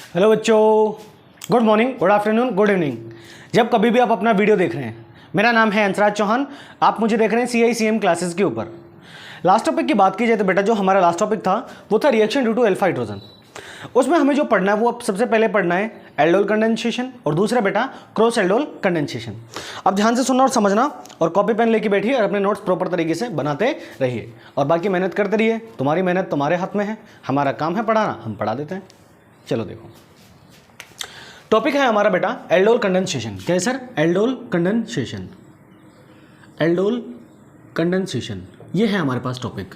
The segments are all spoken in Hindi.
हेलो बच्चों, good morning, good afternoon, good evening. जब कभी भी आप अपना वीडियो देख रहे हैं, मेरा नाम है अंशराज चौहान। आप मुझे देख रहे हैं CICM क्लासेस के ऊपर। लास्ट टॉपिक की बात की जाए तो बेटा जो हमारा लास्ट टॉपिक था वो था reaction due to alpha hydrogen. उसमें हमें जो पढ़ना है वो अब सबसे पहले पढ़ना है एल्डोल कंडेंसेशन और दूसरा बेटा क्रॉस एल्डोल कंडेंसेशन। अब ध्यान से सुनना और समझना और कॉपी पेन लेके बैठिए और अपने नोट्स प्रॉपर तरीके से बनाते रहिए और बाकी मेहनत करते रहिए। तुम्हारी मेहनत तुम्हारे हाथ में है, हमारा काम है पढ़ाना, हम पढ़ा देते हैं। चलो देखो, टॉपिक है हमारा बेटा एल्डोल कंडेंसेशन। क्या है sir? Aldol condensation. Aldol condensation ये है हमारे पास टॉपिक।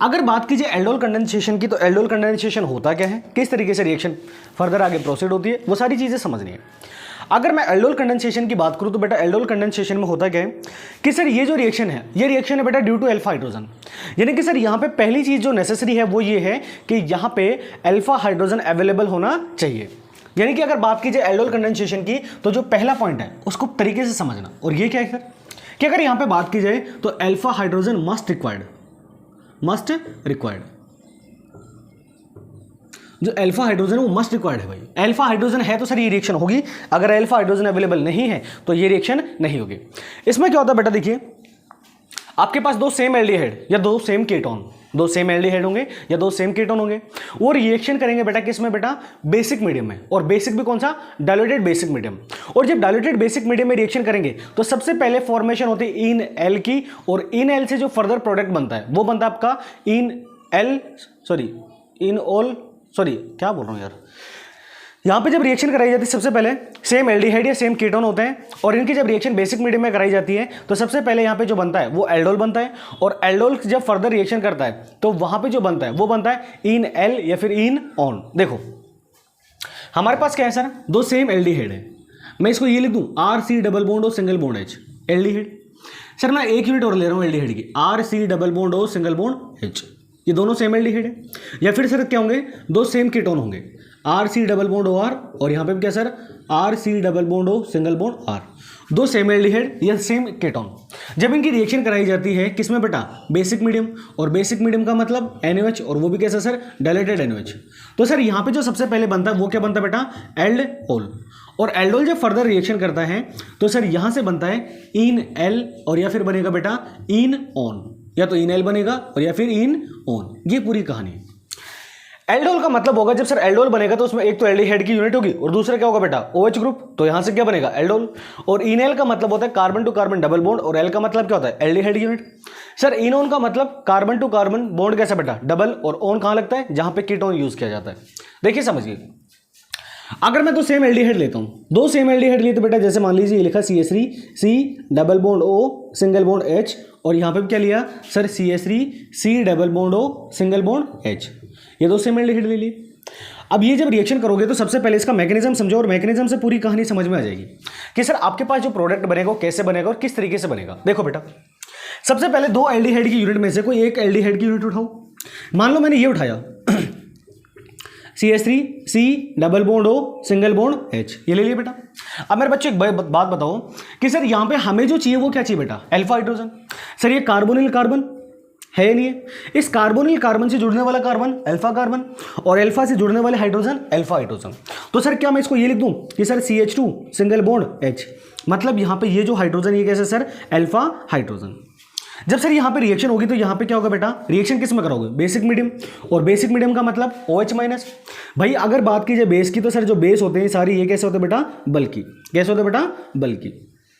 अगर बात कीजिए एल्डोल कंडेंसेशन की, तो एल्डोल कंडेंसेशन होता क्या है, किस तरीके से रिएक्शन फर्दर आगे प्रोसीड होती है, वो सारी चीज़ें समझनी है। अगर मैं एल्डोल कंडेंसेशन की बात करूं तो बेटा एल्डोल कंडेंसेशन में होता क्या है कि सर ये जो रिएक्शन है, ये रिएक्शन है बेटा ड्यू टू अल्फा हाइड्रोजन। यानी कि सर यहाँ पे पहली चीज़ जो नेसेसरी है वो ये है कि यहाँ पे अल्फा हाइड्रोजन अवेलेबल होना चाहिए। यानी कि अगर बात कीजिए एल्डोल कंडेंसेशन की तो जो पहला पॉइंट है उसको तरीके से समझना। और ये क्या है सर कि अगर यहाँ पे बात की जाए तो अल्फा हाइड्रोजन मस्ट रिक्वायर्ड। जो अल्फा हाइड्रोजन है वो मस्ट रिक्वायर्ड है भाई। अल्फा हाइड्रोजन है तो सर ये रिएक्शन होगी, अगर अल्फा हाइड्रोजन अवेलेबल नहीं है तो ये रिएक्शन नहीं होगी। इसमें क्या होता है बेटा, देखिए आपके पास दो सेम एल्डिहाइड या दो सेम कीटोन, दो सेम एल्डिहाइड होंगे या दो सेम कीटोन होंगे, वो रिएक्शन करेंगे बेटा किसमें, बेटा बेसिक मीडियम में। और बेसिक भी कौन सा? Diluted basic medium. और जब डाइल्यूटेड बेसिक मीडियम में रिएक्शन करेंगे तो सबसे पहले फॉर्मेशन होती है इन एल की, और इन एल से जो फर्दर प्रोडक्ट बनता है वो बनता है आपका क्या बोल रहा हूँ यार, यहां पे जब रिएक्शन कराई जाती है सबसे पहले सेम एल्डिहाइड या सेम कीटोन होते हैं, और इनकी जब रिएक्शन बेसिक मीडियम में कराई जाती है तो सबसे पहले यहां पे जो बनता है वो एल्डोल बनता है। और एल्डोल जब फर्दर रिएक्शन करता है तो वहां पे जो बनता है वो बनता है इन एल या फिर इन ऑन। देखो हमारे पास क्या है सर, दो सेम एल्डिहाइड है, मैं इसको ये लिख दूं RC डबल बॉन्ड और single bond H aldehyde. Sir मैं एक यूनिट और ले रहा हूं एल्डिहाइड की, RC डबल बॉन्ड और सिंगल बॉन्ड H, ये दोनों सेम एल्डिहाइड है। या फिर सर क्या होंगे, दो सेम कीटोन होंगे, RC डबल बॉन्ड OR, और यहाँ पे भी क्या sir RC double bond O single bond R, दो सेम एल्डिहाइड या सेम कीटोन। जब इनकी रिएक्शन कराई जाती है किसमें बेटा, बेसिक मीडियम, और बेसिक मीडियम का मतलब NaOH, और वो भी कैसा सर, डाइल्यूटेड NaOH। तो सर यहाँ पे जो सबसे पहले बनता है वो क्या बनता है बेटा, एल्डोल। और एल्डोल जब फर्दर रिएक्शन करता है तो सर यहाँ से बनता है इन एल, और या फिर बनेगा बेटा इन ऑन, या तो इन एल बनेगा और या फिर इन ऑन। ये पूरी कहानी। एल्डोल का मतलब होगा जब सर एल्डोल बनेगा तो उसमें एक तो एल्डिहाइड की यूनिट होगी और दूसरा क्या होगा बेटा OH ग्रुप, तो यहां से क्या बनेगा एल्डोल। और इनएल का मतलब होता है carbon to carbon double bond, और एल का मतलब क्या होता है एल्डिहाइड यूनिट। सर इनोन का मतलब कार्बन टू कार्बन बॉन्ड कैसा बेटा, डबल, और ओन कहां लगता है, जहां पे कीटोन यूज किया जाता है। देखिए समझिए, अगर मैं तो सेम एल्डिहाइड लेता हूं, दो सेम एल्डिहाइड लिए तो बेटा जैसे मान लीजिए ये लिखा CH3 C double bond O single bond H, और यहां पे क्या लिया sir CH3 C double bond O single bond H, ये दो सेम एल्डिहाइड ले लिए। अब ये जब रिएक्शन करोगे तो सबसे पहले इसका मैकेनिज्म समझो, और मैकेनिज्म से पूरी कहानी समझ में आ जाएगी कि सर आपके पास जो प्रोडक्ट बनेगा वो कैसे बनेगा और किस तरीके से बनेगा। देखो बेटा, सबसे पहले दो एल्डिहाइड की यूनिट में से कोई एक एल्डिहाइड की यूनिट उठाओ। मान लो मैंने ये उठाया CH3 C double bond O single bond H, ये ले लिया बेटा। अब मेरे बच्चे एक बात बताओ कि सर यहाँ पे हमें जो चाहिए वो क्या चाहिए बेटा, अल्फा हाइड्रोजन। सर ये कार्बोनिल कार्बन है नहीं है, इस कार्बोनिल कार्बन से जुड़ने वाला कार्बन अल्फा कार्बन, और अल्फा से जुड़ने वाले हाइड्रोजन अल्फा हाइड्रोजन। तो सर क्या मैं इसको ये लिख दूं कि sir CH2 single bond H, मतलब यहाँ पे ये जो हाइड्रोजन ये कैसे सर अल्फा हाइड्रोजन। जब सर यहाँ पे रिएक्शन होगी तो यहाँ पे क्या होगा बेटा, रिएक्शन किस में करोगे, बेसिक मीडियम, और बेसिक मीडियम का मतलब OH माइनस। भाई अगर बात कीजिए बेस की तो सर जो बेस होते हैं सारी ये कैसे होते हैं बेटा, बल्कि। कैसे होते हैं बेटा, बल्कि।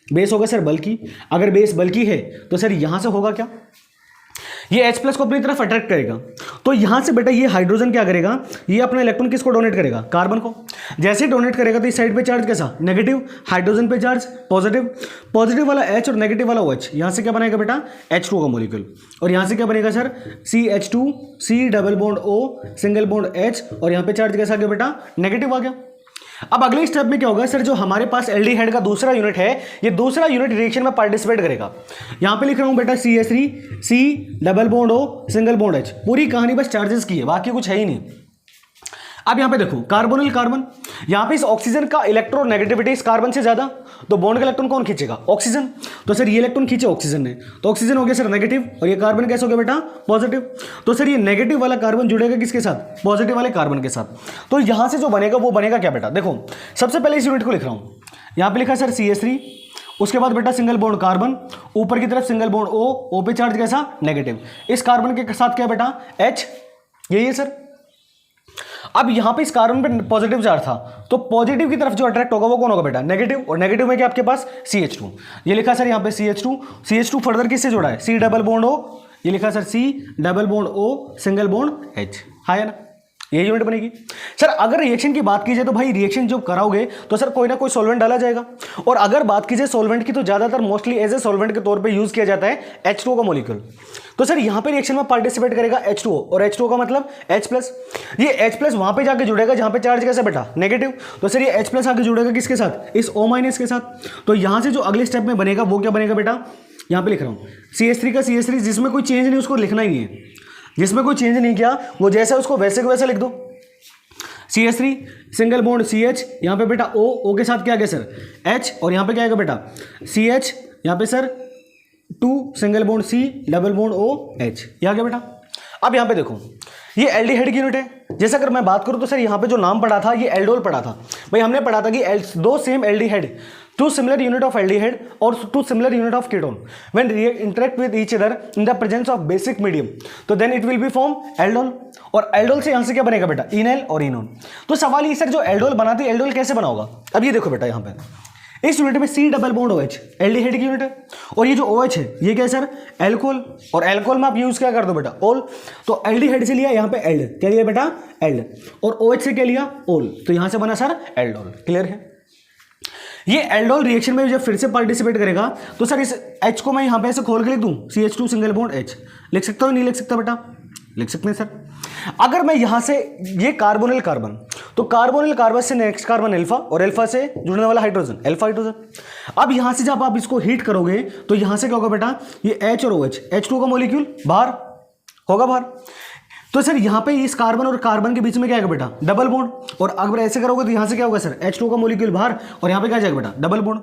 बेस होगा सर बल्कि। अगर बेस बल्कि है तो सर यहाँ से होगा क्या, ये H प्लस को अपनी तरफ अट्रैक्ट करेगा, तो यहां से बेटा ये हाइड्रोजन क्या करेगा, ये अपना इलेक्ट्रॉन किसको डोनेट करेगा, कार्बन को। जैसे ही डोनेट करेगा तो इस साइड पे चार्ज कैसा, नेगेटिव, हाइड्रोजन पे चार्ज पॉजिटिव, पॉजिटिव वाला H और नेगेटिव वाला OH, यहां से क्या बनेगा बेटा H2 का मॉलिक्यूल, और यहां से क्या बनेगा sir CH2 C double bond O single bond H, और यहां पे चार्ज कैसा आ गया बेटा, नेगेटिव आ गया। अब अगले स्टेप में क्या होगा सर, जो हमारे पास एल्डिहाइड का दूसरा यूनिट है, ये दूसरा यूनिट रिएक्शन में पार्टिसिपेट करेगा। यहां पे लिख रहा हूं बेटा CH3 C double bond O single bond H, पूरी कहानी बस चार्जेस की है, बाकी कुछ है ही नहीं। अब यहां पे देखो कार्बोनिल कार्बन, यहां पे इस ऑक्सीजन का इलेक्ट्रोनेगेटिविटी इस कार्बन से ज्यादा, तो बॉन्ड का इलेक्ट्रॉन कौन खींचेगा? ऑक्सीजन। तो सर ये इलेक्ट्रॉन खींचे ऑक्सीजन ने, तो ऑक्सीजन हो गया सर नेगेटिव, और ये कार्बन कैसे हो गया बेटा? पॉजिटिव। तो सर ये नेगेटिव वाला कार्बन जुड़ेगा किसके साथ? पॉजिटिव वाले कार्बन के साथ। तो यहां से जो बनेगा वो बनेगा क्या बेटा? देखो सबसे पहले इस यूनिट को लिख रहा हूं, यहां पे लिखा सर CH3, उसके बाद बेटा सिंगल बॉन्ड कार्बन, ऊपर की तरफ सिंगल बॉन्ड O पे चार्ज कैसा? नेगेटिव। इस कार्बन के साथ क्या बेटा? H, यही है सर। अब यहां पे इस कार्बन पे पॉजिटिव चार्ज था, तो पॉजिटिव की तरफ जो अट्रैक्ट होगा वो कौन होगा बेटा? नेगेटिव। और नेगेटिव में क्या आपके पास? CH2। ये लिखा सर यहां पे CH2 फर्दर किससे जोड़ा है? C डबल बॉन्ड O, ये लिखा sir C double bond O single bond H, हाँ है ना? ये यूनिट बनेगी। सर अगर रिएक्शन की बात की जाए तो भाई रिएक्शन जब कराओगे तो सर कोई ना कोई सॉल्वेंट डाला जाएगा, और अगर बात की जाए सॉल्वेंट की तो ज्यादातर मोस्टली एज ए सॉल्वेंट के तौर पे यूज किया जाता है H2O का मॉलिक्यूल। तो सर यहां पे रिएक्शन में पार्टिसिपेट करेगा H2O, और H2O का मतलब H+। ये H+ वहां पे जाके जुड़ेगा जहां पे चार्ज कैसा बेटा? नेगेटिव। तो सर ये H+ आके जुड़ेगा किसके साथ? इस O- के साथ। तो यहां से जो अगले स्टेप में बनेगा वो क्या बनेगा बेटा? यहां पे लिख रहा हूं CH3 का CH3, जिसमें कोई चेंज नहीं, उसको लिखना ही नहीं है, जिसमें कोई चेंज नहीं किया वो जैसा उसको वैसे को वैसे लिख दो। CH3 सिंगल बॉन्ड CH, यहाँ पे बेटा O के साथ क्या आ गया सर? H, और यहाँ पे क्या आएगा बेटा? CH, यहाँ पे sir 2 single bond C double bond OH, ये आ गया बेटा। अब यहाँ पे देखो ये एल्डिहाइड की यूनिट है। जैसे अगर मैं बात करूँ तो सर यहाँ पे जो नाम पढ़ा था ये एल्डोल पढ़ा था। भाई हमने पढ़ा था कि दो same aldehyde, two similar unit of aldehyde और two similar unit of ketone when interact with each other in the presence of basic medium, तो then it will be form aldol. और एल्डोल से यहाँ से क्या बनेगा बेटा? इनएल और इनोन। तो सवाल ये सर जो एल्डोल बनाती है एल्डोल कैसे बना होगा? अब ये देखो बेटा यहाँ पे इस यूनिट में C double bond OH aldehyde की यूनिट है, और ये जो OH है ये क्या है सर? एल्कोहल। और एल्कोहल में आप यूज क्या कर दो बेटा? ओल। तो एल्डिहाइड से लिया यहाँ पे एल्ड, क्या लिया बेटा? एल्ड। और OH से क्या लिया? ओल। तो यहां से बना सर एल्डोल। क्लियर है? ये एल्डोल रिएक्शन में जब फिर से पार्टिसिपेट करेगा तो सर इस H को मैं यहां पे ऐसे खोल के लिख दूं CH2 सिंगल बॉन्ड H, लिख सकता हूं? नहीं लिख सकता बेटा? लिख सकते हैं सर। अगर मैं यहां से ये कार्बोनिल कार्बन, तो कार्बोनिल कार्बन से नेक्स्ट कार्बन अल्फा, और अल्फा से जुड़ने वाला हाइड्रोजन अल्फा हाइड्रोजन। अब यहां से जब आप इसको हीट करोगे तो यहां से क्या होगा बेटा? ये H और OH, H2 का मॉलिक्यूल बाहर होगा बाहर। तो सर यहां पे इस कार्बन और कार्बन के बीच में क्या आएगा बेटा? Double bond. और अगर ऐसे करोगे तो यहां से क्या होगा सर? H2 का मॉलिक्यूल बाहर, और यहां पे क्या जाएगा बेटा? Double bond.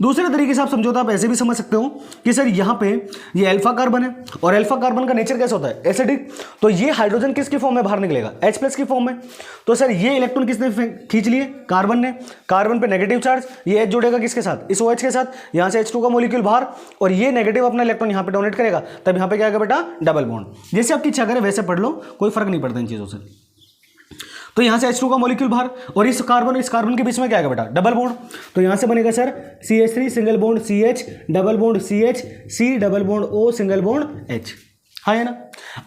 दूसरे तरीके से आप समझो तो आप ऐसे भी समझ सकते हो कि सर यहाँ पे ये अल्फा कार्बन है, और अल्फा कार्बन का नेचर कैसा होता है? एसिडिक। तो ये हाइड्रोजन किसकी फॉर्म में बाहर निकलेगा? H+ की फॉर्म में। तो सर ये इलेक्ट्रॉन किसने खींच लिए? कार्बन ने। कार्बन पे नेगेटिव चार्ज, ये H जुड़ेगा किसके साथ? इस OH के साथ। यहाँ से H2 का मॉलिक्यूल बाहर, और ये नेगेटिव अपना इलेक्ट्रॉन यहाँ पे डोनेट करेगा, तब यहाँ पे क्या आएगा बेटा? Double bond. जैसे आपकी इच्छा करे वैसे पढ़ लो, कोई फर्क नहीं पड़ता इन चीजों से। तो यहां से H2 का मॉलिक्यूल बाहर, और इस कार्बन के बीच में क्या आएगा बेटा? Double bond. तो यहां से बनेगा sir CH3 single bond CH double bond CH C double bond O single bond H, हाँ है ना?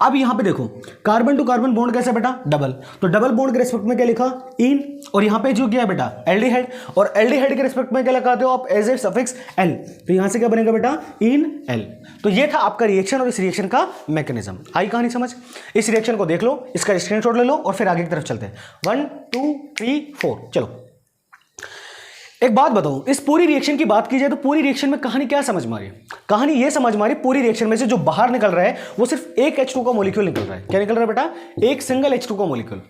अब यहां पे देखो कार्बन टू कार्बन बॉन्ड कैसा बेटा? डबल। तो डबल बॉन्ड के रिस्पेक्ट में क्या लिखा? इन। और यहां पे जो क्या है बेटा? एल्डिहाइड। और एल्डिहाइड के रिस्पेक्ट में क्या लगाते हो आप? As a suffix L। तो यहां से क्या बनेगा बेटा? इन L। तो ये था आपका रिएक्शन और इस रिएक्शन का मैकेनिज्म। आई कहानी समझ? इस रिएक्शन को देख लो, इसका स्क्रीनशॉट ले लो, और फिर आगे की तरफ चलते हैं। 1 2 3 4 चलो। एक बात बताओ, इस पूरी रिएक्शन की बात की जाए तो पूरी रिएक्शन में कहानी क्या समझ में आ रही है? कहानी ये समझ में आ रही है पूरी रिएक्शन में से जो बाहर निकल रहा है वो सिर्फ एक H2 का मॉलिक्यूल निकल रहा है। क्या निकल रहा है बेटा? एक सिंगल H2 का मॉलिक्यूल,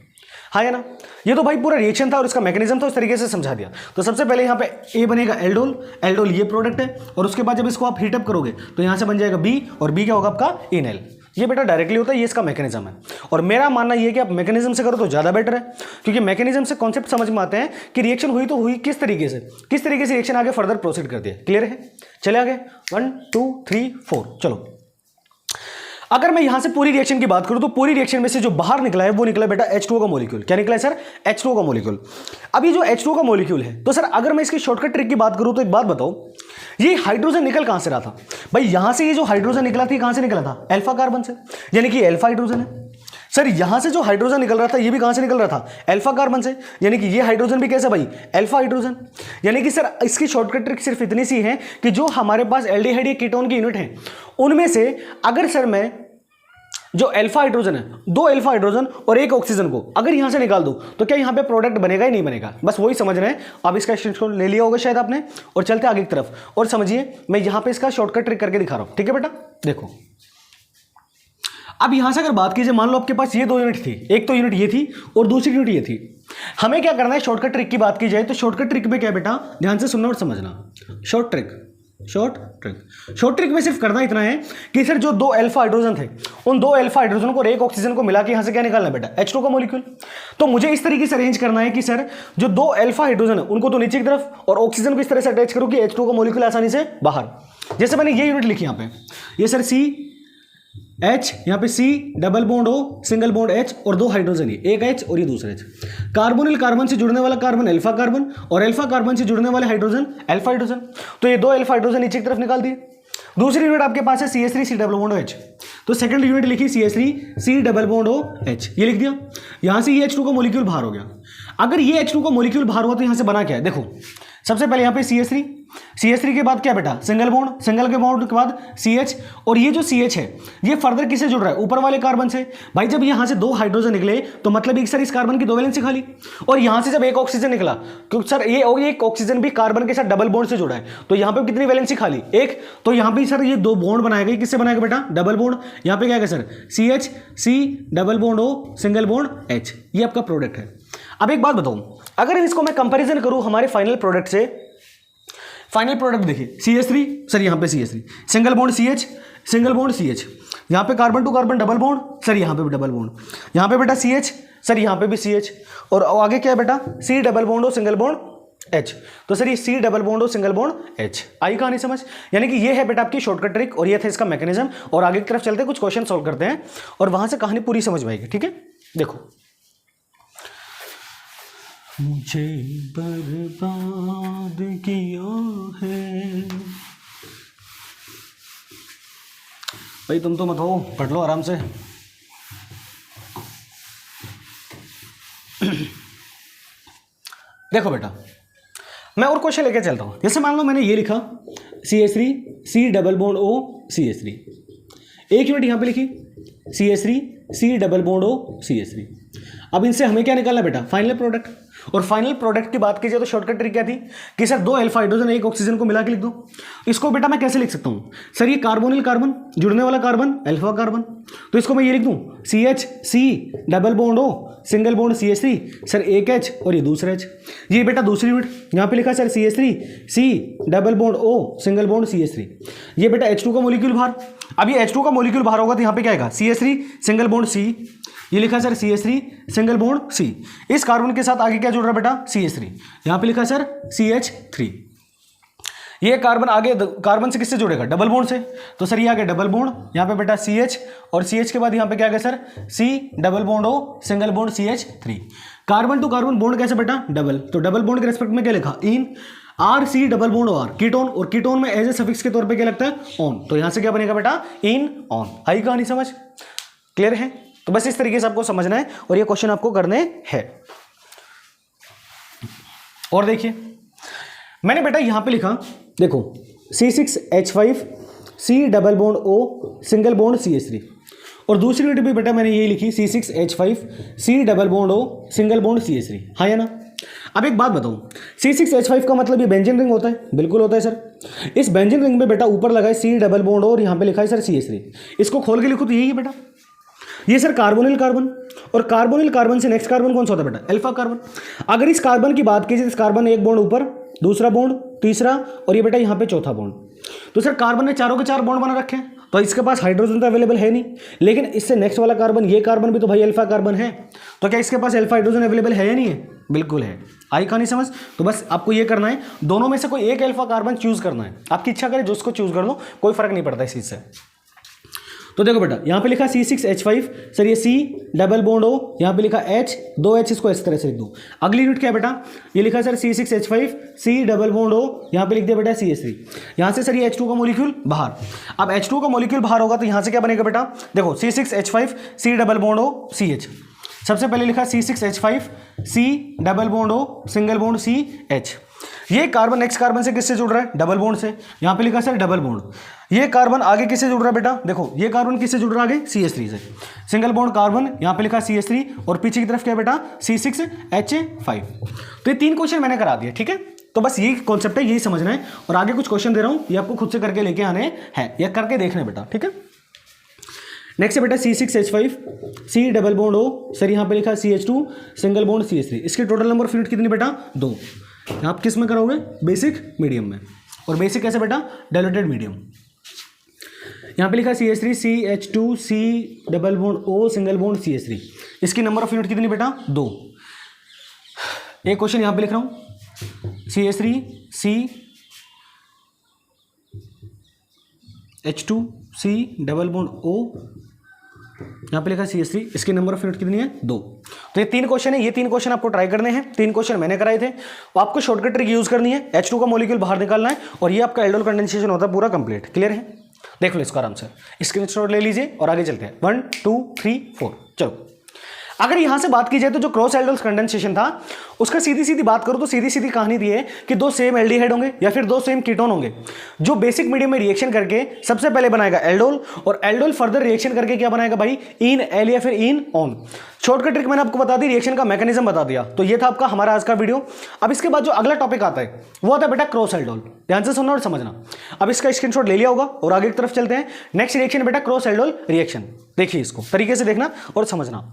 हाँ है ना? ये तो भाई पूरा रिएक्शन था और इसका मैकेनिज्म था, उस तरीके से समझा दिया। तो सबसे पहले यहाँ पे A बनेगा एल्डोल, एल्डोल ये प्रोडक्ट है, और उसके बाद जब इसको आप हीटअप करोगे तो यहाँ से बन जाएगा B, और B क्या होगा आपका? इनएल। ये बेटा डायरेक्टली होता है, ये इसका मैकेनिज्म है। और मेरा मानना ये है कि आप मैकेनिज्म से करो तो ज़्यादा बेटर है, क्योंकि मैकेनिज्म से कॉन्सेप्ट समझ में आते हैं कि रिएक्शन हुई तो हुई किस तरीके से रिएक्शन आगे फर्दर प्रोसीड करती है। क्लियर है? चले आगे 1 2 3 4 चलो। अगर मैं यहां से पूरी रिएक्शन की बात करूं तो पूरी रिएक्शन में से जो बाहर निकला है वो निकला बेटा H2O का मॉलिक्यूल। क्या निकला है सर? H2O का मॉलिक्यूल। अब ये जो H2O का मॉलिक्यूल है, तो सर अगर मैं इसकी शॉर्टकट ट्रिक की बात करूं तो एक बात बताओ, ये हाइड्रोजन निकल कहां से रहा था? भाई यहां से ये जो हाइड्रोजन निकला था कहां से निकला था? अल्फा कार्बन से, यानी कि अल्फा हाइड्रोजन है। सर यहां से जो हाइड्रोजन निकल रहा था ये भी कहां से निकल रहा था? अल्फा कार्बन से, यानी कि ये हाइड्रोजन भी कैसा भाई? Alpha hydrogen. यानी कि सर इसकी शॉर्टकट ट्रिक सिर्फ इतनी सी है कि जो हमारे पास एल्डिहाइड या कीटोन की यूनिट है उनमें से अगर सर मैं जो अल्फा हाइड्रोजन है, 2 अल्फा हाइड्रोजन और 1 ऑक्सीजन को अगर यहां से निकाल दो तो क्या यहां पे प्रोडक्ट बनेगा ही नहीं बनेगा? बस वही समझ रहे हैं। अब इसका स्क्रीनशॉट ले लिया होगा शायद आपने, और चलते आगे की तरफ और समझिए। मैं यहां पे इसका शॉर्टकट ट्रिक करके दिखा रहा हूं, ठीक है बेटा? देखो अब यहां से अगर बात कीजिए, मान लो आपके पास ये 2 यूनिट थी, एक तो यूनिट ये थी और दूसरी यूनिट ये थी। हमें क्या करना है, शॉर्टकट ट्रिक की बात की जाए तो शॉर्टकट ट्रिक में क्या है बेटा, ध्यान से सुनना और समझना। शॉर्ट ट्रिक में सिर्फ करना इतना है कि सर जो 2 अल्फा हाइड्रोजन थे, उन 2 अल्फा हाइड्रोजन को और एक ऑक्सीजन को मिला के यहां से क्या निकालना है बेटा, H2 का मॉलिक्यूल। तो मुझे इस तरीके से अरेंज करना है कि सर जो 2 अल्फा हाइड्रोजन है उनको तो नीचे की तरफ और ऑक्सीजन को इस तरह से अटैच करूं कि H2 का मॉलिक्यूल आसानी से बाहर। जैसे मैंने ये यूनिट लिखी यहां पे, ये सर C H, यहाँ पे C double bond O single bond H और 2 हाइड्रोजन, ये एक H और ये दूसरा H। कार्बोनिल कार्बन से जुड़ने वाला कार्बन अल्फा कार्बन और अल्फा कार्बन से जुड़ने वाले हाइड्रोजन अल्फा हाइड्रोजन। तो ये 2 अल्फा हाइड्रोजन नीचे की तरफ निकाल दिए। दूसरी यूनिट आपके पास है CH3 C double bond H, तो सेकंड यूनिट लिखी CH3 C double bond OH, ये लिख दिया। यहां से ये H2 का मॉलिक्यूल बाहर हो गया। अगर ये H2 का मॉलिक्यूल बाहर हुआ तो यहां से बना क्या है, देखो सबसे पहले यहाँ पे CH3 के बाद क्या बेटा, सिंगल बॉन्ड, सिंगल के बॉन्ड के बाद CH, और ये जो CH है ये फर्दर किससे जुड़ रहा है, ऊपर वाले कार्बन से। भाई जब यहाँ से 2 हाइड्रोजन निकले तो मतलब एक सर इस कार्बन की 2 वैलेंसी खाली, और यहाँ से जब एक ऑक्सीजन निकला क्योंकि सर ये एक ऑक्सीजन भी कार्बन के साथ डबल बॉन्ड से जुड़ा है, तो यहाँ पे कितनी वैलेंसी खाली, एक। तो यहाँ पे सर ये 2 बॉन्ड बनाएगा, किससे बनाएगा बेटा, डबल बॉन्ड। यहाँ पे क्या है sir CH C double bond O single bond H, ये आपका प्रोडक्ट है। अब एक बात बताऊं, अगर इसको मैं कंपैरिजन करूं हमारे फाइनल प्रोडक्ट से, फाइनल प्रोडक्ट देखिए CH3, सर यहाँ पे CH3 single bond CH single bond CH, यहाँ पे carbon to carbon double bond, sir यहाँ पे भी डबल बॉन्ड, यहाँ पे बेटा CH, सर यहाँ पे भी CH, और आगे क्या है बेटा C double bond O single bond H। तो सर ये C double bond O single bond H, आई कहानी समझ। यानी कि ये है बेटा आपकी शॉर्टकट ट्रिक और ये था इसका मैकेनिज्म। और आगे की तरफ चलते हैं, कुछ क्वेश्चन सॉल्व करते हैं और वहां से कहानी पूरी समझ में आएगी, ठीक है। देखो, मुझे बर्बाद किया है, भाई तुम तो मत हो, पढ़ लो आराम से। देखो बेटा, मैं और क्वेश्चन लेके चलता हूं। जैसे मान लो मैंने ये लिखा CH3 C double bond O CH3, एक यूनिट यहां पे लिखी CH3 C double bond O CH3। अब इनसे हमें क्या निकालना बेटा, फाइनल प्रोडक्ट। और फाइनल प्रोडक्ट की बात कीजिए तो शॉर्टकट ट्रिक क्या थी कि सर 2 अल्फा हाइड्रोजन एक ऑक्सीजन को मिला के लिख दो। इसको बेटा मैं कैसे लिख सकता हूं, सर ये कार्बोनिल कार्बन जुड़ने वाला कार्बन अल्फा कार्बन, तो इसको मैं ये लिख दूं CH C double bond O single bond CH3, sir एक H और ये दूसरा H। ये बेटा दूसरी यूनिट यहाँ पे लिखा sir CH3 C double bond O single bond CH3, ये बेटा H2 का मॉलिक्यूल बाहर। अब ये H2 का मॉलिक्यूल बाहर होगा तो यहाँ पे क्या आएगा CH3 सिंगल बॉन्ड C, ये लिखा sir CH3 single bond C। इस कार्बन के साथ आगे क्या जुड़ रहा है बेटा CH3, यहाँ पे लिखा सर CH3। ये कार्बन आगे कार्बन से किससे जुड़ेगा, डबल बॉन्ड से, तो सर ये आगे डबल बॉन्ड, यहाँ पे बेटा CH और CH के बाद यहाँ पे क्या गया sir C double bond O single bond CH3। Carbon to carbon bond कैसे बेटा, डबल, तो डबल बॉन्ड के रेस्पेक्ट में क्या लिखा इन RC double bond R ketone, और कीटोन में एज ए सफिक्स के तौर पे क्या लगता है ऑन, तो यहां से क्या बनेगा बेटा इन ऑन। आई कहानी समझ, क्लियर है। तो बस इस तरीके से आपको समझना है और ये क्वेश्चन आपको करने हैं। और देखिए मैंने बेटा यहां पे लिखा, देखो C6H5 C double bond O single bond CH3, और दूसरी यूनिट भी बेटा मैंने ये लिखी C6H5 C double bond O single bond CH3, हाँ या ना। अब एक बात बताऊं, C6H5 का मतलब ये बेंजीन रिंग होता है, बिल्कुल होता है सर। इस बेंजीन रिंग में बेटा ऊपर लगा है C डबल बॉन्ड और यहाँ पे लिखा है सर CH3, इसको खोल के लिखो तो यही है बेटा, ये सर कार्बोनिल कार्बन, और कार्बोनिल कार्बन से नेक्स्ट कार्बन कौन सा होता है बेटा, अल्फा कार्बन। अगर इस कार्बन की बात कीजिए, इस कार्बन एक बॉन्ड ऊपर, दूसरा बॉन्ड, तीसरा, और ये बेटा यहाँ पे चौथा बॉन्ड, तो सर कार्बन ने चारों के 4 बॉन्ड बना रखे हैं, तो इसके पास हाइड्रोजन तो अवेलेबल है नहीं, लेकिन इससे नेक्स्ट वाला कार्बन, ये कार्बन भी तो भाई अल्फा कार्बन है, तो क्या इसके पास अल्फा हाइड्रोजन अवेलेबल है या नहीं है, बिल्कुल है। आई कहानी समझ। तो बस आपको ये करना है, दोनों में से कोई एक अल्फा कार्बन चूज करना है, आपकी इच्छा करे जो उसको चूज कर लो, कोई फर्क नहीं पड़ता इस चीज से। तो देखो बेटा यहाँ पे लिखा C6H5, सर ये C डबल बॉन्ड O, यहाँ पे लिखा H, 2 H, इसको इस तरह से लिख दूँ। अगली यूनिट क्या है बेटा, ये लिखा sir C6H5 C double bond O, यहाँ पे लिख दिया बेटा CH3, यहाँ से सर ये H2 का मॉलिक्यूल बाहर। अब H2 का मॉलिक्यूल बाहर होगा तो यहाँ से क्या बनेगा बेटा, देखो C6H5 C double bond O CH, सबसे पहले लिखा C6H5 C double bond O single bond CH, ये कार्बन नेक्स्ट कार्बन से किससे जुड़ रहा है, डबल बॉन्ड से, यहाँ पे लिखा सर डबल बॉन्ड। ये कार्बन आगे किससे जुड़ रहा है बेटा, देखो ये कार्बन किससे जुड़ रहा है आगे, CH3 से, सिंगल बॉन्ड कार्बन, यहाँ पे लिखा CH3, और पीछे की तरफ क्या बेटा C6H5। तो ये 3 क्वेश्चन मैंने करा दिए, ठीक है। तो बस यही कॉन्सेप्ट है, यही समझना है, और आगे कुछ क्वेश्चन दे रहा हूँ, ये आपको खुद से करके लेके आने हैं या करके देखना है बेटा, ठीक है। नेक्स्ट है बेटा C6H5 C double bond O, sir यहाँ पे लिखा CH2 सिंगल बॉन्ड CH3। इसकी टोटल नंबर ऑफ यूनिट कितनी बेटा 2। आप किस में करोगे बेसिक मीडियम में, और बेसिक कैसे बेटा डाइल्यूटेड मीडियम। यहाँ पे लिखा CH3 CH2 C double bond O single bond CH3। इसकी नंबर ऑफ यूनिट कितनी बेटा 2। एक क्वेश्चन यहाँ पे लिख रहा हूँ CH3 C H2 C double bond O, यहाँ पे लिखा CH3, इसकी नंबर ऑफ यूनिट कितनी है 2। तो ये 3 क्वेश्चन है, ये 3 क्वेश्चन आपको ट्राई करने हैं। 3 क्वेश्चन मैंने कराए थे, तो आपको शॉर्टकट ट्रिक यूज करनी है, H2 का मॉलिक्यूल बाहर निकालना है और ये आपका एल्डोल कंडेंसेशन होता है पूरा कंप्लीट। क्लियर है, देख लो इसको आराम से, स्क्रीनशॉट ले लीजिए और आगे चलते हैं। 1 2 3 4 चलो। अगर यहां से बात की जाए तो जो क्रॉस एल्डोल कंडेंसेशन था उसका सीधी सीधी बात करूं तो सीधी सीधी कहानी दी है कि 2 सेम एल्डिहाइड होंगे या फिर 2 सेम कीटोन होंगे जो बेसिक मीडियम में रिएक्शन करके सबसे पहले बनाएगा एल्डोल, और एल्डोल फर्दर रिएक्शन करके क्या बनाएगा भाई इन एल या फिर इन ऑन। शॉर्टकट ट्रिक मैंने आपको बता दी, रिएक्शन का मैकेनिज्म बता दिया। तो ये था आपका हमारा आज का वीडियो। अब इसके बाद जो अगला टॉपिक आता है वो आता है बेटा क्रॉस एल्डोल। ध्यान से सुनना और समझना। अब इसका स्क्रीनशॉट ले लिया होगा और आगे की तरफ चलते हैं। नेक्स्ट रिएक्शन बेटा क्रॉस एल्डोल रिएक्शन। देखिए इसको तरीके से देखना और समझना।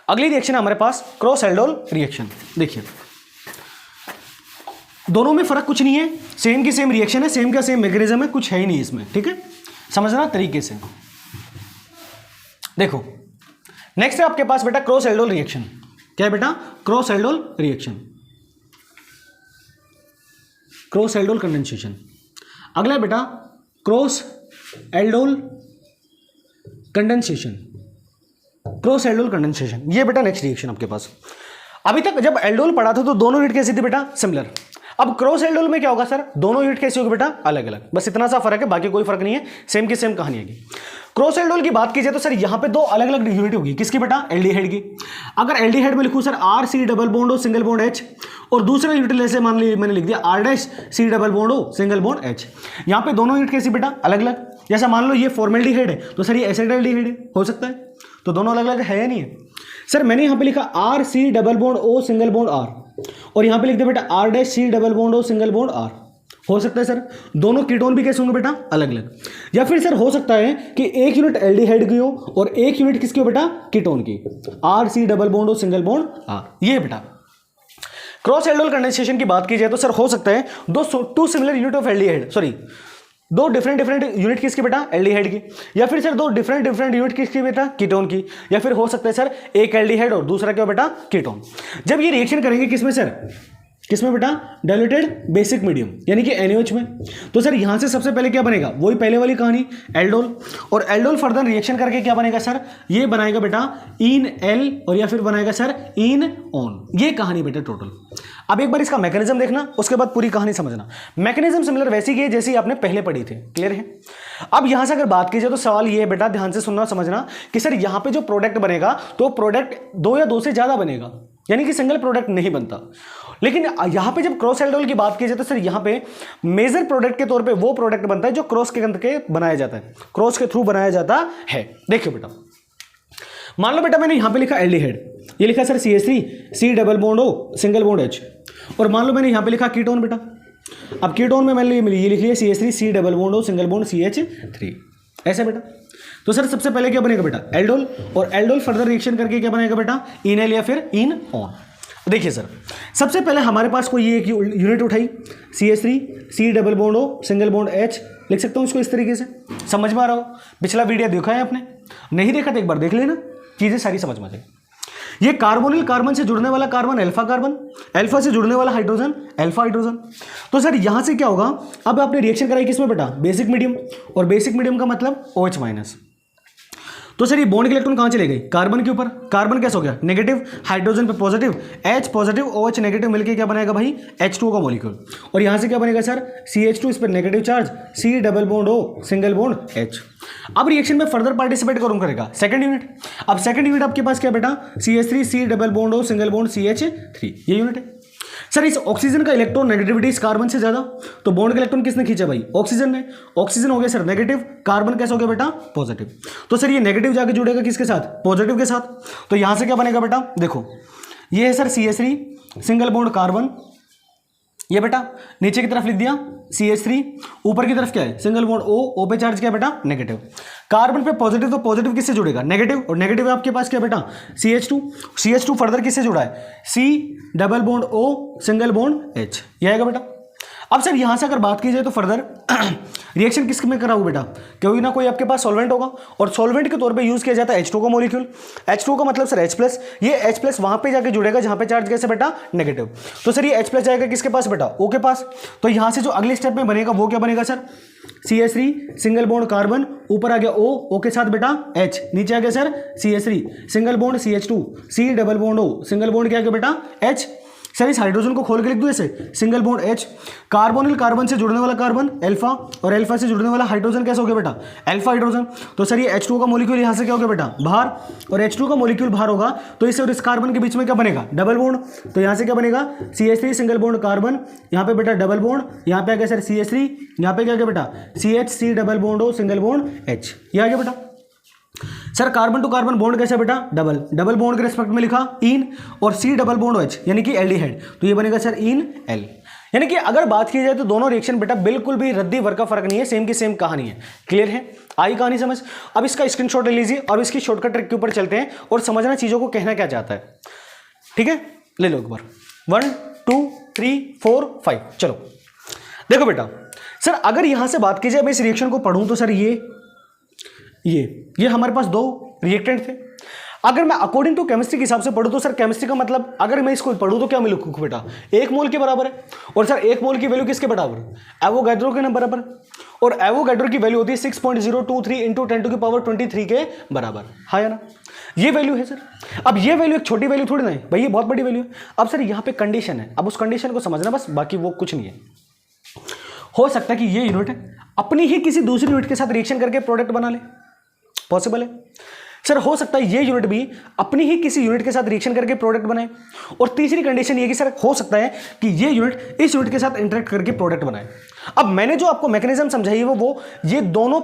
अगली रिएक्शन है हमारे पास क्रॉस एल्डोल रिएक्शन। देखिए दोनों में फर्क कुछ नहीं है, सेम की सेम रिएक्शन है, सेम का सेम मैकेनिज्म है, कुछ है ही नहीं इसमें। ठीक है, समझना तरीके से। देखो नेक्स्ट है आपके पास बेटा क्रॉस एल्डोल रिएक्शन। क्या है बेटा cross aldol reaction, cross aldol condensation. अगला है बेटा cross aldol condensation, cross aldol condensation. ये बेटा नेक्स्ट रिएक्शन आपके पास। अभी तक जब एल्डोल पढ़ा था तो दोनों यूनिट कैसी थी बेटा सिमिलर। अब क्रॉस एल्डोल में क्या होगा सर, दोनों यूनिट कैसी होगी बेटा अलग अलग, बस इतना सा फर्क है, बाकी कोई फर्क नहीं है, सेम की सेम कहानी है। क्रॉस एल्डोल की बात की जाए तो सर यहां पे 2 अलग अलग यूनिट होगी, किसकी बेटा एल्डिहाइड की। अगर एल्डिहाइड में लिखूं sir R C double bond O single bond H, और दूसरा यूनिट जैसे मान ली मैंने लिख दिया R' C double bond O single bond H। यहां पे दोनों यूनिट कैसी बेटा अलग अलग। जैसा मान लो ये फॉर्मेल्डिहाइड है तो सर ये एसिटाल्डिहाइड है, हो सकता है, तो दोनों अलग अलग है या नहीं है। सर मैंने यहां पे लिखा R C double bond O single bond R, और यहां पे लिख दिया बेटा R' C double bond O single bond R। हो सकता है सर दोनों कीटोन भी कैसे होंगे बेटा अलग अलग। या फिर सर हो सकता है कि एक यूनिट एल्डिहाइड की हो और एक यूनिट किसकी हो बेटा कीटोन की, R C double bond O single bond R। ये बेटा क्रॉस एल्डोल कंडेंसेशन की बात की जाए तो सर हो सकता है 2 similar unit of aldehyde, sorry 2 different unit किसकी बेटा एल्डिहाइड की, या फिर सर 2 डिफरेंट यूनिट किसकी बेटा कीटोन की, या फिर हो सकता है सर एक एल्डिहाइड और दूसरा क्या बेटा कीटोन। जब ये रिएक्शन करेंगे किसमें सर, किसमें बेटा डाइल्यूटेड बेसिक मीडियम यानी कि NaOH में, तो सर यहां से सबसे पहले क्या बनेगा वही पहले वाली कहानी एल्डोल, और एल्डोल फर्दर रिएक्शन करके क्या बनेगा सर, ये बनाएगा बेटा इन एल और या फिर बनाएगा सर इन ऑन। ये कहानी बेटा टोटल। अब एक बार इसका मैकेनिज्म देखना, उसके बाद पूरी कहानी समझना। मैकेनिज्म सिमिलर वैसी की है जैसी आपने पहले पढ़ी थी। क्लियर है। अब यहां से अगर बात की जाए तो सवाल ये है बेटा, ध्यान से सुनना समझना कि सर यहां पे जो प्रोडक्ट बनेगा तो प्रोडक्ट 2 या 2 से ज्यादा बनेगा, यानी कि सिंगल प्रोडक्ट नहीं बनता। लेकिन यहां पे जब क्रॉस एल्डोल की बात की जाए तो सर यहां पे मेजर प्रोडक्ट के तौर पे वो प्रोडक्ट बनता है जो क्रॉस के अंदर के बनाया जाता है, क्रॉस के थ्रू बनाया जाता है। देखिए बेटा मान लो बेटा मैंने यहां पे लिखा एल्डिहाइड, ये लिखा sir CH3 C double bond O single bond H, और मान लो मैंने यहां पे लिखा कीटोन बेटा। अब कीटोन में मैंने ये लिख लिया CH3 C double bond O single bond CH3, ऐसे बेटा। तो सर सबसे पहले क्या बनेगा बेटा एल्डोल, और एल्डोल फर्दर रिएक्शन करके क्या बनेगा बेटा इन एल या फिर इन ऑन। देखिए सर सबसे पहले हमारे पास कोई ये एक यूनिट उठाई CH3 C double bond O single bond H, लिख सकता हूँ इसको इस तरीके से। समझ में आ रहा हो, पिछला वीडियो देखा है आपने, नहीं देखा तो एक बार देख लेना, चीजें सारी समझ में आ जाएगी। ये कार्बोनिल कार्बन से जुड़ने वाला कार्बन अल्फा कार्बन, अल्फा से जुड़ने वाला हाइड्रोजन अल्फा हाइड्रोजन। तो सर यहां से क्या होगा, अब आपने रिएक्शन कराई किसमें बेटा बेसिक मीडियम, और बेसिक मीडियम का मतलब OH माइनस। तो सर ये बॉन्ड के इलेक्ट्रॉन कहां चले गए कार्बन के ऊपर, कार्बन कैसा हो गया नेगेटिव, हाइड्रोजन पे positive, H positive OH negative मिलके क्या बनेगा भाई H2 का मॉलिक्यूल, और यहां से क्या बनेगा सर CH2 इस पर negative charge C double bond O single bond H। अब रिएक्शन में फर्दर पार्टिसिपेट कौन करेगा सेकंड यूनिट। अब सेकंड यूनिट आपके पास क्या बेटा CH3 C double bond O single bond CH3, ये यूनिट है। सर इस ऑक्सीजन का इलेक्ट्रॉन नेगेटिविटी इस कार्बन से ज्यादा, तो बॉन्ड का इलेक्ट्रॉन किसने खींचा भाई ऑक्सीजन ने, ऑक्सीजन हो गया सर नेगेटिव, कार्बन कैसा हो गया बेटा पॉजिटिव। तो सर ये नेगेटिव जाके जुड़ेगा किसके साथ पॉजिटिव के साथ। तो यहां से क्या बनेगा बेटा देखो ये है sir CH3 single bond carbon ये बेटा नीचे की तरफ लिख दिया CH3, ऊपर की तरफ क्या है सिंगल बॉन्ड O पे चार्ज क्या है बेटा नेगेटिव। कार्बन पे पॉजिटिव, तो पॉजिटिव किससे जुड़ेगा नेगेटिव, और नेगेटिव आपके पास क्या बेटा CH2 फर्दर किससे जुड़ा है C double bond O single bond H, ये आएगा बेटा। अब सर यहां से अगर बात की जाए तो फर्दर रिएक्शन किस में कराऊं बेटा, कोई ना कोई आपके पास सॉल्वेंट होगा, और सॉल्वेंट के तौर पे यूज किया जाता है H2 का मॉलिक्यूल। H2 का मतलब सर H+, ये H+ वहां पे जाके जुड़ेगा जहां पे चार्ज कैसे बेटा नेगेटिव, तो सर ये H+ जाएगा किसके पास बेटा O के पास। तो यहां से जो अगले स्टेप में बनेगा वो क्या बनेगा sir CH3 single bond carbon, ऊपर आ गया O के साथ बेटा H, नीचे आ गया sir CH3 single bond CH2 C double bond O single bond क्या आ गया बेटा H। सर इस हाइड्रोजन को खोल के लिख दूं ऐसे single bond H, carbonyl carbon से जुड़ने वाला कार्बन अल्फा, और अल्फा से जुड़ने वाला हाइड्रोजन कैसे हो गया बेटा अल्फा हाइड्रोजन। तो सर ये H2 का मॉलिक्यूल यहां से क्या हो गया बेटा बाहर, और H2 का मॉलिक्यूल बाहर होगा तो इस और इस कार्बन के बीच में क्या बनेगा डबल बॉन्ड, तो यहां से क्या बनेगा CH3 सिंगल बॉन्ड कार्बन, यहां पे बेटा डबल बॉन्ड, यहां पे आ गया सर CH3, यहां पे क्या गया बेटा CH double bond O single bond H, ये आ गया बेटा। Sir carbon to carbon bond कैसे बेटा डबल बॉन्ड के रेस्पेक्ट में लिखा इन, और C डबल बॉन्ड OH यानी कि एल्डिहाइड, तो ये बनेगा सर इन L। यानी कि अगर बात की जाए तो दोनों रिएक्शन बेटा बिल्कुल भी रद्दी भर का फर्क नहीं है, सेम की सेम कहानी है। क्लियर है, आई कहानी समझ। अब इसका स्क्रीनशॉट ले लीजिए और इसकी शॉर्टकट ट्रिक के ऊपर चलते हैं और समझना चीजों को कहना क्या चाहता है। ठीक है, ले लो एक बार 1 2 3 4 5। चलो देखो बेटा, सर अगर यहां से बात की जाए मैं इस रिएक्शन को पढ़ूं तो सर ये हमारे पास दो रिएक्टेंट थे। अगर मैं अकॉर्डिंग टू केमिस्ट्री के हिसाब से पढ़ूं तो सर केमिस्ट्री का मतलब अगर मैं इसको पढ़ूं तो क्या मैं लिखूं बेटा 1 मोल के बराबर है, और सर 1 मोल की वैल्यू किसके बराबर एवोगैड्रो के बराबर, और एवोगैड्रो की वैल्यू होती है 6.023 इंटू 10⁻23 के बराबर, हाँ या ना, ये वैल्यू है सर। अब ये वैल्यू एक छोटी वैल्यू थोड़ी ना है भाई, ये बहुत बड़ी वैल्यू है। अब सर यहाँ पे कंडीशन है, अब उस कंडीशन को समझना बस, बाकी वो कुछ नहीं है। हो सकता है कि ये यूनिट अपनी ही किसी दूसरी यूनिट के साथ रिएक्शन करके प्रोडक्ट बना ले, पॉसिबल है सर। हो सकता है ये यूनिट भी अपनी ही किसी यूनिट के साथ रिएक्शन करके प्रोडक्ट बनाए, और तीसरी कंडीशन ये कि सर हो सकता है कि ये यूनिट इस यूनिट के साथ इंटरेक्ट करके प्रोडक्ट बनाए। अब मैंने जो आपको मैकेनिज्म समझाई है वो ये दोनों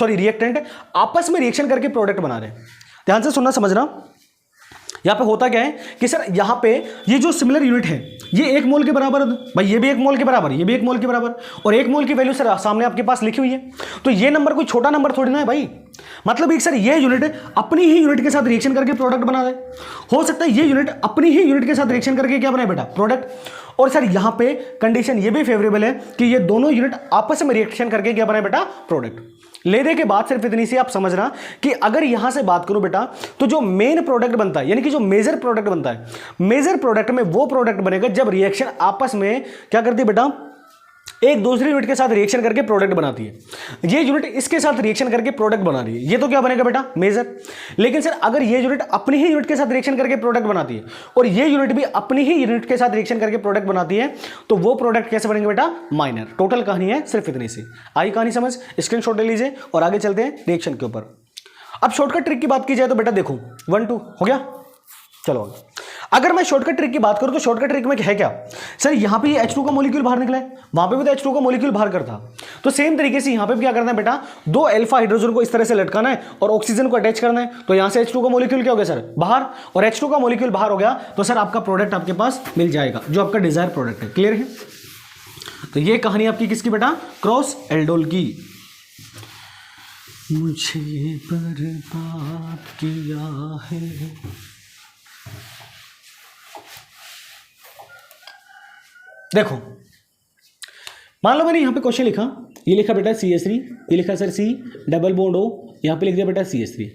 रिएक्टेंट आपस में रिएक्शन करके प्रोडक्ट बना रहे हैं। ध्यान से सुनना समझना, यहां पे होता क्या है कि सर यहां पे ये जो सिमिलर यूनिट है ये 1 मोल के बराबर भाई, ये भी 1 मोल के बराबर, ये भी 1 मोल के बराबर, और 1 मोल की वैल्यू सर सामने आपके पास लिखी हुई है। तो ये नंबर कोई छोटा नंबर थोड़ी ना है भाई, मतलब एक सर ये यूनिट अपनी ही यूनिट के साथ रिएक्शन करके प्रोडक्ट बना रहे। हो सकता है ये यूनिट अपनी ही यूनिट के साथ रिएक्शन करके क्या बनाए बेटा प्रोडक्ट, और सर यहां पे कंडीशन ये भी फेवरेबल है कि ये दोनों यूनिट आपस में रिएक्शन करके क्या बनाए बेटा प्रोडक्ट। लेने के बाद सिर्फ इतनी सी आप समझना कि अगर यहां से बात करूं बेटा तो जो मेन प्रोडक्ट बनता है यानी कि जो मेजर प्रोडक्ट बनता है, मेजर प्रोडक्ट में वो प्रोडक्ट बनेगा जब रिएक्शन आपस में क्या करती है बेटा एक दूसरी यूनिट के साथ रिएक्शन करके प्रोडक्ट बनाती है। ये यूनिट इसके साथ रिएक्शन करके प्रोडक्ट बना रही है, ये तो क्या बनेगा बेटा मेजर। लेकिन सर अगर ये यूनिट अपनी ही यूनिट के साथ रिएक्शन करके प्रोडक्ट बनाती है और ये यूनिट भी अपनी ही यूनिट के साथ रिएक्शन करके प्रोडक्ट बनाती है तो वो प्रोडक्ट कैसे बनेंगे बेटा माइनर। टोटल कहानी है सिर्फ इतनी सी, आई कहानी समझ, स्क्रीनशॉट ले लीजिए और आगे चलते हैं रिएक्शन के ऊपर। अब शॉर्टकट ट्रिक की बात की जाए तो बेटा देखो 1 2 हो गया। चलो अगर मैं शॉर्टकट ट्रिक की बात करूं तो शॉर्टकट ट्रिक में है क्या सर, यहां पे ये H2 का मॉलिक्यूल बाहर निकला है, वहां पे भी तो H2 का मॉलिक्यूल बाहर करता, तो सेम तरीके से यहां पे भी क्या करना है बेटा 2 अल्फा हाइड्रोजन को इस तरह से लटकाना है और ऑक्सीजन को अटैच करना है। तो यहां से H2 का मॉलिक्यूल क्या हो गया सर बाहर, और H2 का मॉलिक्यूल बाहर हो गया तो सर आपका प्रोडक्ट आपके पास मिल जाएगा जो आपका डिजायर प्रोडक्ट है। क्लियर है, तो ये कहानी आपकी किसकी बेटा क्रॉस एल्डोल की। मुझे बर्बाद किया है। देखो मान लो मैंने यहां पे क्वेश्चन लिखा, ये लिखा बेटा CH3, ये लिखा sir C double bond O, यहां पे लिख दिया बेटा CH3,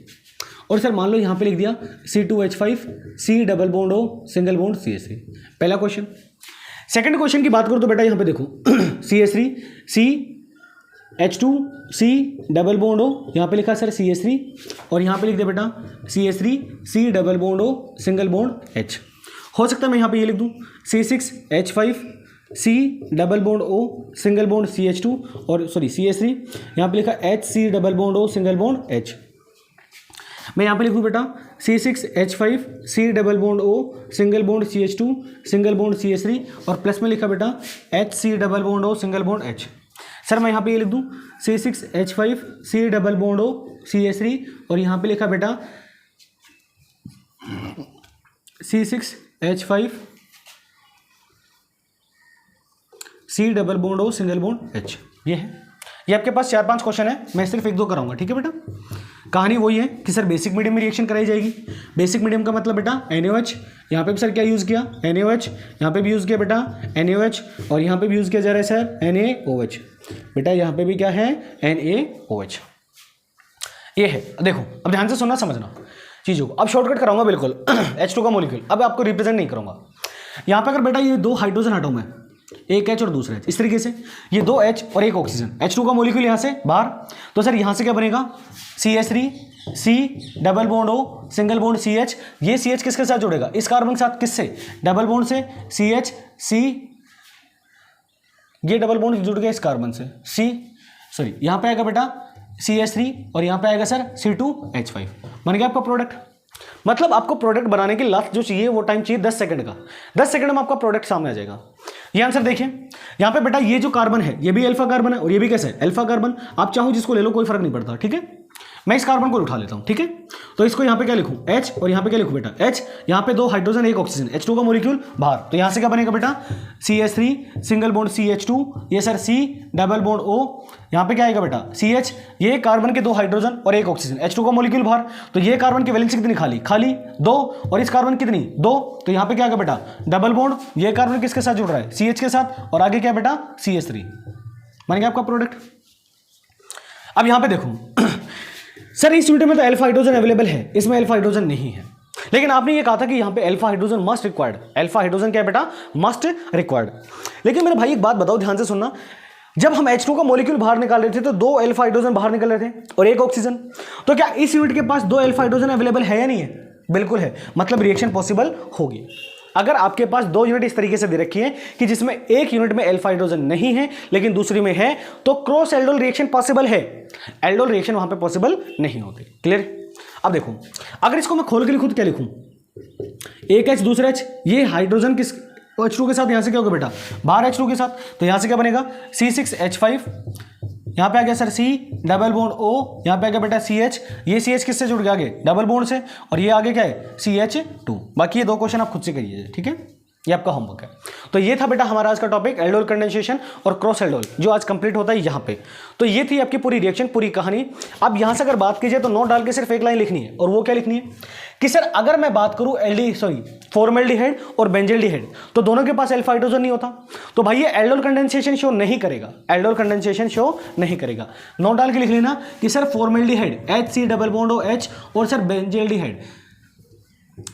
और सर मान लो यहां पे लिख दिया C2H5 C double bond O single bond CH3। पहला क्वेश्चन। सेकंड क्वेश्चन की बात करूं तो बेटा यहां पे देखो CH3 C H2 C double bond O, यहां पे लिखा सर CH3, और यहां पे लिख दिया बेटा CH3 C double bond O single bond H। हो सकता है मैं यहां पे ये लिख दूं C6H5 C double bond O single bond CH2, और सॉरी CH3, यहाँ पे लिखा HC double bond O single bond H। मैं यहाँ पे लिखूँ बेटा C6H5 C double bond O single bond CH2 single bond CH3, और प्लस में लिखा बेटा HC double bond O single bond H। Sir मैं यहाँ पे ये लिख दूँ C6H5 C double bond O CH3, और यहाँ पे लिखा बेटा C6H5 C double bond O single bond H. ये है, ये आपके पास 4-5 क्वेश्चन है, मैं सिर्फ 1-2 कराऊंगा, ठीक है बेटा। कहानी वही है कि सर बेसिक मीडियम में रिएक्शन कराई जाएगी। बेसिक मीडियम का मतलब बेटा NaOH, यहाँ पे भी सर क्या यूज़ किया NaOH, यहाँ पे भी यूज़ किया बेटा NaOH, और यहाँ पे भी यूज़ किया जा रहा है सर NaOH। बेटा यहाँ पे भी क्या है NaOH। ये है, देखो अब ध्यान से सुनना समझना चीज़ों को। अब शॉर्टकट कराऊंगा बिल्कुल H2 का मॉलिक्यूल, अब आपको रिप्रेजेंट नहीं करूंगा। यहाँ पे अगर बेटा ये 2 हाइड्रोजन एटम है, एक H और दूसरा H, इस तरीके से ये 2 H और एक ऑक्सीजन, H2 का मॉलिक्यूल यहाँ से बाहर, तो सर यहाँ से क्या बनेगा CH3 C double bond O single bond CH। ये CH किसके साथ जुड़ेगा, इस कार्बन के साथ, किससे, डबल बॉन्ड से CH C, ये डबल बॉन्ड जुड़ गया इस कार्बन से C, सॉरी यहाँ पे आएगा बेटा CH3 और यहाँ पे आएगा सर C2H5, बन गया आपका प्रोडक्ट। मतलब आपको प्रोडक्ट बनाने के लास्ट जो चाहिए वो टाइम चाहिए 10 सेकंड का, 10 सेकंड में आपका प्रोडक्ट सामने आ जाएगा। ये आंसर देखिए, यहाँ पे बेटा ये जो कार्बन है ये भी अल्फा कार्बन है और ये भी कैसे है अल्फा कार्बन, आप चाहो जिसको ले लो कोई फर्क नहीं पड़ता, ठीक है। मैं इस कार्बन को उठा लेता हूँ, ठीक है। तो इसको यहाँ पे क्या लिखूँ H और यहाँ पे क्या लिखूँ बेटा H, यहाँ पे 2 हाइड्रोजन एक ऑक्सीजन, H2 का मॉलिक्यूल बाहर, तो यहाँ से क्या बनेगा बेटा CH3 सिंगल बॉन्ड CH2, ये sir C double bond O, यहाँ पे क्या आएगा बेटा CH, ये कार्बन के 2 हाइड्रोजन और एक ऑक्सीजन, H2 का मॉलिक्यूल बाहर, तो ये कार्बन की वैलेंसी कितनी खाली 2, और इस कार्बन कितनी 2, तो यहाँ पे क्या आएगा बेटा डबल बॉन्ड, ये कार्बन किसके साथ जुड़ रहा है CH के साथ, और आगे क्या बेटा CH3, बन गया आपका प्रोडक्ट। अब यहाँ पे देखो सर इस यूनिट में तो अल्फा हाइड्रोजन अवेलेबल है, इसमें अल्फा हाइड्रोजन नहीं है, लेकिन आपने ये कहा था कि यहाँ पे alpha hydrogen must required, alpha hydrogen क्या है बेटा मस्ट रिक्वायर्ड। लेकिन मेरे भाई एक बात बताओ ध्यान से सुनना, जब हम H2 का मॉलिक्यूल बाहर निकाल रहे थे तो 2 अल्फा हाइड्रोजन बाहर निकल रहे थे और एक ऑक्सीजन, तो क्या इस यूनिट के पास 2 अल्फा हाइड्रोजन अवेलेबल है या नहीं है, बिल्कुल है, मतलब रिएक्शन पॉसिबल होगी। अगर आपके पास 2 यूनिट इस तरीके से दे रखी है कि जिसमें एक यूनिट में अल्फा हाइड्रोजन नहीं है लेकिन दूसरी में है, तो क्रॉस एल्डोल रिएक्शन पॉसिबल है, एल्डोल रिएक्शन वहां पे पॉसिबल नहीं होती। क्लियर। अब देखो अगर इसको मैं खोल के लिखूं तो क्या लिखूं, एक H दूसरा H, ये हाइड्रोजन किस H2 के साथ, यहां से क्या होगा बेटा बाहर H2 के साथ, तो यहां से क्या बनेगा C6H5, यहाँ पे आ गया sir C double bond O, यहाँ पे आ गया बेटा CH, ये CH किससे जुड़ गया आगे डबल बॉन्ड से, और ये आगे क्या है CH2। बाकी ये 2 क्वेश्चन आप खुद से करिए, ठीक है, ये आपका होमवर्क है। तो ये था बेटा हमारा आज का टॉपिक एल्डोल कंडेंसेशन और क्रॉस एल्डोल, जो आज कंप्लीट होता है यहाँ पे। तो ये थी आपकी पूरी रिएक्शन, पूरी कहानी। अब यहाँ से अगर बात कीजिए तो नोट डाल के सिर्फ एक लाइन लिखनी है, और वो क्या लिखनी है कि सर अगर मैं बात करूँ फॉर्मल्डिहाइड और बेंजल्डिहाइड, तो दोनों के पास अल्फा हाइड्रोजन नहीं होता, तो भाई ये एल्डोल कंडेंसेशन शो नहीं करेगा, एल्डोल कंडेंसेशन शो नहीं करेगा। नोट डाल के लिख लेना कि sir formaldehyde HC double bond OH, और sir benzaldehyde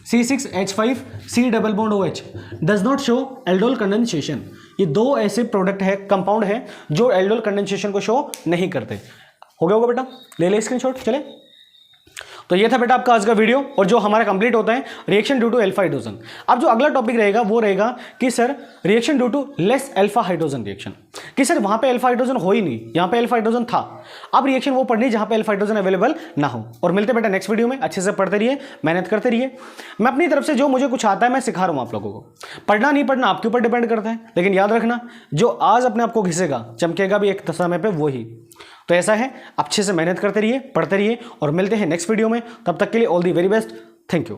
C6H5 C double bond OH does not show aldol condensation. ये 2 ऐसे प्रोडक्ट है, कंपाउंड है जो एल्डोल कंडेंसेशन को शो नहीं करते। हो गया होगा बेटा, ले ले स्क्रीनशॉट। चले, तो ये था बेटा आपका आज का वीडियो, और जो हमारा कंप्लीट होता है reaction due to alpha hydrogen. अब जो अगला टॉपिक रहेगा वो रहेगा कि sir reaction due to less alpha hydrogen reaction, कि सर वहां पे अल्फा हाइड्रोजन हो ही नहीं, यहाँ पे अल्फा हाइड्रोजन था, अब रिएक्शन वो पढ़नी जहां पे अल्फा हाइड्रोजन अवेलेबल ना हो। और मिलते बेटा नेक्स्ट वीडियो में, अच्छे से पढ़ते रहिए, मेहनत करते रहिए। मैं अपनी तरफ से जो मुझे कुछ आता है मैं सिखा रहा हूँ आप लोगों को, पढ़ना नहीं पढ़ना आपके ऊपर डिपेंड करता है, लेकिन याद रखना जो आज अपने आप को घिसेगा चमकेगा भी एक समय पे वही। तो ऐसा है, अच्छे से मेहनत करते रहिए, पढ़ते रहिए, और मिलते हैं नेक्स्ट वीडियो में। तब तक के लिए all the very best, thank you.